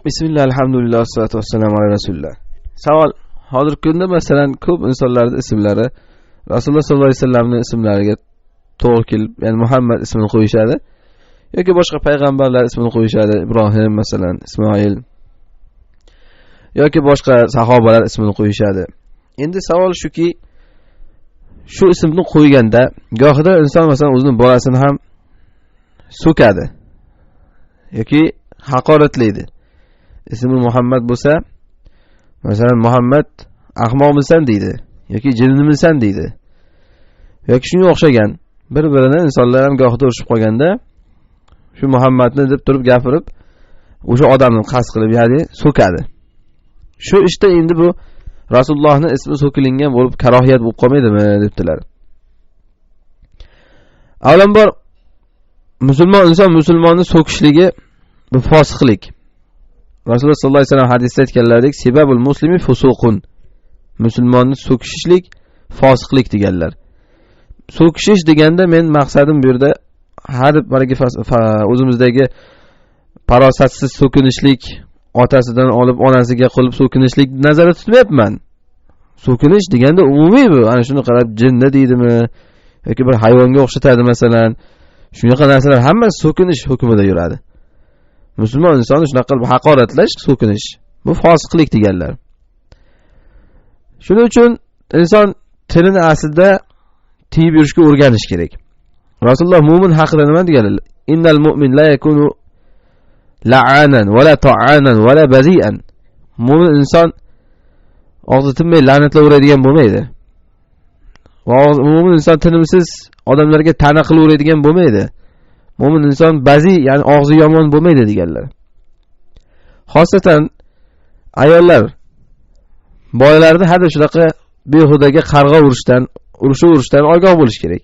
Bismillah, alhamdulillah, salatu vassalamu ala rasulillah. Savol: hozirgi kunda masalan ko'p insonlarning ismlari Rasululloh sollallohu alayhi vasallamning ismlariga to'g'ri kelib, ya'ni Muhammad ismini qo'yishadi yoki boshqa payg'ambarlar ismini qo'yishadi, Ibrohim masalan, Ismoil yoki boshqa sahobalar ismini qo'yishadi. Endi savol shuki, shu ismni qo'yganda gohida inson masalan o'zining bolasini ham so'kadi yoki haqoratlaydi. Ismi Muhammad bo'lsa, masalan Muhammad ahmoqmisan deydi yoki jinnimisan deydi. Yoki shunga o'xshagan bir-birini insonlar ham gohida urishib qolganda shu Muhammadni deb turib gapirib, o'sha odamni qasd qilib, ya'ni so'kadi. Shu ishda endi bu Rasulullohning ismi so'kilingan bo'lib, karohiyat bo'lib qolmaydimi debdilar. Avvalambor inson musulmonni so'kishligi bu fosiqlik. Rasululloh sollallohu alayhi vasallam hadisda aytganlaridek, "Sebabul muslimi fusuqun." Musulmonni so'kishlik fosiqlik deganlar. So'kishish deganda men maqsadim bu yerda har bir o'zimizdagi farosatsiz so'kinishlik, otasidan olib onasiga qilib so'kinishlik nazarda tutmayapman. So'kinish deganda umumiy bu. Ana shuni qarab jinni deydimi yoki bir hayvonga o'xshatadi masalan. Shunaqa narsalar hammasi so'kinish hukmida yuradi. Musulmon insonni shunaqa qilib haqoratlash, so'kinish, bu fosiqlik deganlar. Shuning uchun inson tilini aslida tiyib yurishga o'rganish kerak. Rasululloh mu'min haqida nima deganlar? Innal mu'min la yakunu la'anan va la ta'anan va la bazi'an. Mu'min inson og'zi tinmay la'natlayveradigan bo'lmaydi. Va mu'min inson tinimsiz odamlarga ta'na qilaveradigan bo'lmaydi. Mu'min inson bazi, ya'ni og'zi yomon bo'lmaydi deganlar. Xosatan ayollar bolalarni hadda shunaqa behudaga qarg'a urishdan ogoh bo'lish kerak.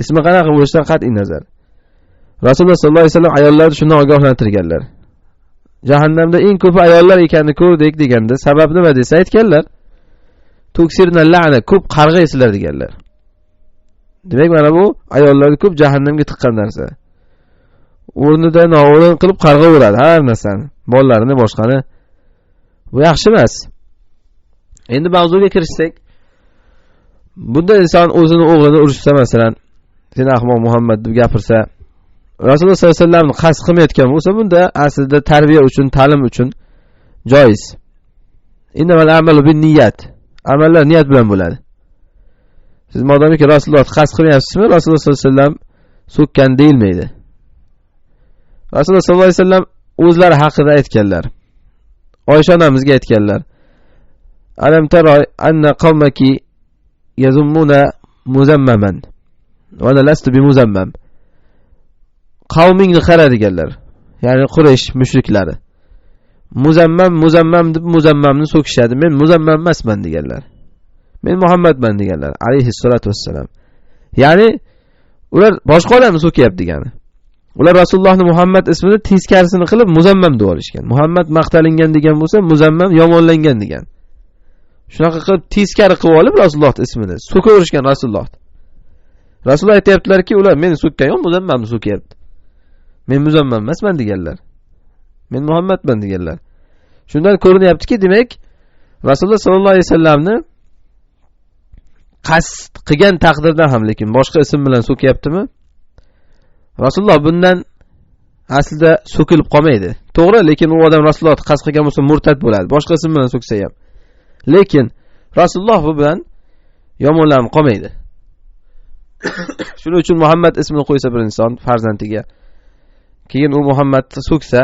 Ismi qanaqa bo'lishidan qat'iy nazar. Rasululloh sollallohu alayhi vasallam ayollarni shundan ogohlantirganlar. Jahannamda eng ko'p ayollar ekanini ko'rdik deganda sabab nima desa aytganlar. Tuksirna la'na, ko'p qarg'aysizlar deganlar. Demak, mana bu ayollarni ko'p jahannamga tiqqan narsa. O'rnida noo'rin qilib qarg'a uradi har narsani, bolalarini, boshqani. Bu yaxshi emas. Endi mavzuga kirishsak, bunda inson o'zini o'g'lini urishsa masalan, sen ahmoq Muhammad deb gapirsa, Rasululloh sollallohu alayhi vasallamni qasd qilmayotgan bo'lsa, bunda aslida tarbiya uchun, ta'lim uchun joiz. Innamal a'malu binniyat. Amallar niyat bilan bo'ladi. Siz modomiki Rasululloh qasd qilmayapsizmi, Rasululloh sollallohu alayhi vasallam so'kkan deyilmaydi. Rasululloh sollallohu alayhi vasallam o'zlari haqida aytganlar. Oysha onamizga aytganlar. Alam tara anna qawmaki yazummuna muzammaman va ana lastu bimuzammam. Qavmingni qara deganlar. Ya'ni Quraysh mushriklari. Muzammam deb muzammamni so'kishadi. Men muzammam emasman deganlar. Men Muhammadman deganlar, alayhissalatu vassalam. Ya'ni ular boshqa odamni so'kyapti degani. Ular Rasulullohning Muhammad ismini teskarisini qilib muzammam deb olishgan. Muhammad maqtalingan degan bo'lsa, muzammam yomonlangan degan. Shunaqa qilib teskari qilib olib Rasululloh ismini so'kaverishgan Rasululloh. Rasululloh aytayaptilar-ki, ular meni so'kkan yo'q, muzammamni so'kyapti. Men muzammam emasman deganlar. Men Muhammadman deganlar. Shundan ko'rinyaptiki, demak, Rasululloh sollallohu alayhi vasallamni qasd qilgan taqdirda ham lekin boshqa ism bilan so'kyaptimi? Rasululloh bundan aslida so'kilib qolmaydi. To'g'ri, lekin u odam Rasululloh qasd qilgan bo'lsa murtad bo'ladi. Boshqa ism bilan so'ksa ham. Lekin Rasululloh bu bilan yomonlanib qolmaydi. Shuning uchun Muhammad ismini qo'ysa bir inson farzandiga, keyin u Muhammadni so'ksa,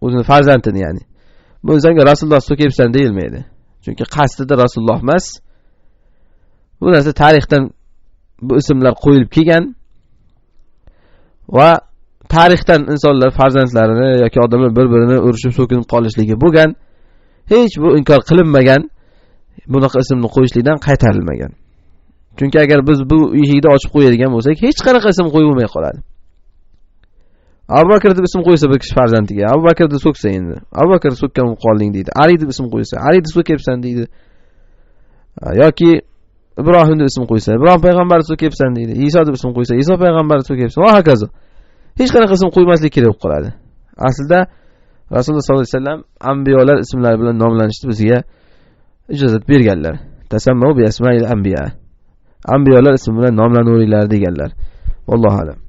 o'zining farzandini ya'ni, bu insonga Rasululloh so'kyapsan deyilmaydi. Chunki qasdida Rasululloh emas. Bu narsa tarixdan bu ismlar qo'yilib kelgan va tarixdan insonlar farzandlarini yoki odamlar bir-birini urishib so'kinib qolishligi bo'lgan. Hech bu inkor qilinmagan, bunaqa ismni qo'yishlikdan qaytarilmagan. Chunki agar biz bu eshikni ochib qo'yadigan bo'lsak, hech qanaqa ism qo'yib bo'lmay qoladi. Abu Bakr deb ism qo'ysa bir kishi farzandiga, Abu Bakr deb so'ksa endi, Abu Bakr so'kkan bo'lib qolding deydi. Ali deb ism qo'ysa, Ali deb so'kyapsan deydi. Yoki Ibrohim deb ism qo'ysa, Ibrohim payg'ambar deb so'kyapsan deydi. Iso deb ism qo'ysa, Iso payg'ambar deb so'kyapsan. Va hokazo. Hech qanaqa ism qo'ymaslik kerak bo'lib qoladi. Aslida Rasululloh sollallohu alayhi vasallam anbiyolar ismlari bilan nomlanishni bizga ijozat berganlar. Tasammu bi asma'il anbiya. Anbiyolar ismi bilan nomlanaveringlar deganlar. Vallohu alam.